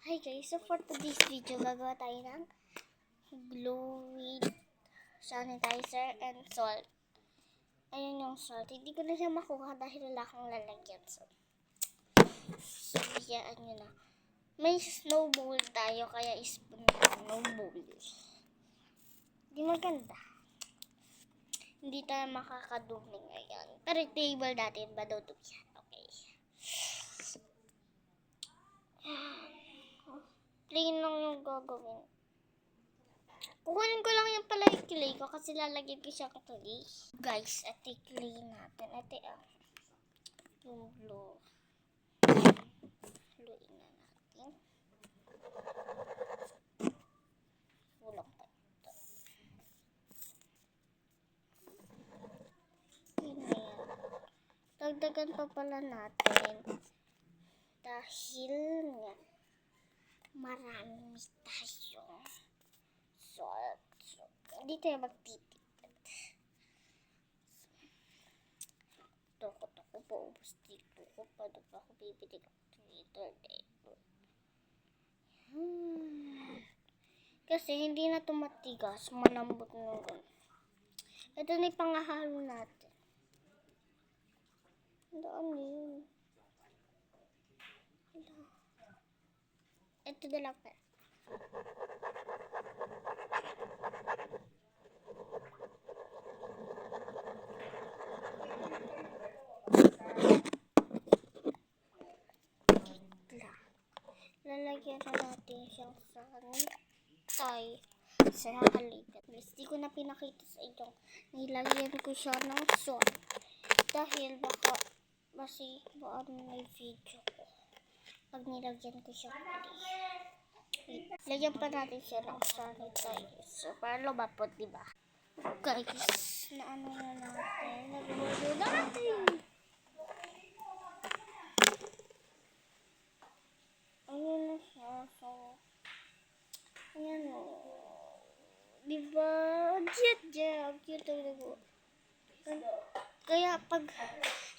Hi guys, so for today's video, gagawa tayo ng glowing sanitizer and salt. Ayun yung salt. Hindi ko na siya makuha dahil wala akong lalagyan. So biyaan nyo na. May snowball tayo, kaya spoon na snowball. Hindi maganda. Hindi tayo makakadumi ngayon. Pero table natin, badodog yan. Okay. Plain lang yung gagawin. Kukunin ko lang yung pala yung clay ko kasi lalagyan ko siya ng clay. Guys, ito clay natin. Ito yung blue. Bluein na natin. Bulok pa ito. Yun na yan. Dagdagan pa pala natin. Dahil nga marami tayong salt. So, hindi tayo magtitipid. Toko po, ubus dito ko pa. Doon pa ako bibili ng Twitter. Kasi hindi na tumatigas. Malambot na rin. Ito na yung pangahalo natin. Ang dami yun. Ito na lang pa. Lalagyan na natin siyang sanitay sa halikat. Hindi ko na pinakita sa inyo. Nilagyan ko siya ng salt. Dahil baka may video ko. Pag nilagyan ko siya lagyan pa natin siya ng sanitizer para lumapot, diba? Guys, na natin. Nagululo natin. Ayun na siya. So, ayan o. Diba? Cute talaga. Kaya pag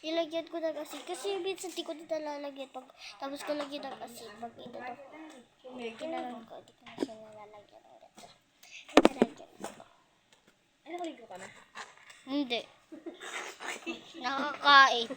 nilagyan ko ng asin, kasi minsan di ko dito lalagyan tapos ko lagyan ng asin, pag ito kinalang ko, di ko na siya nalalagyan ng gato. Nalagyan ko. Ano, naligo ka na? Hindi. Nakakain.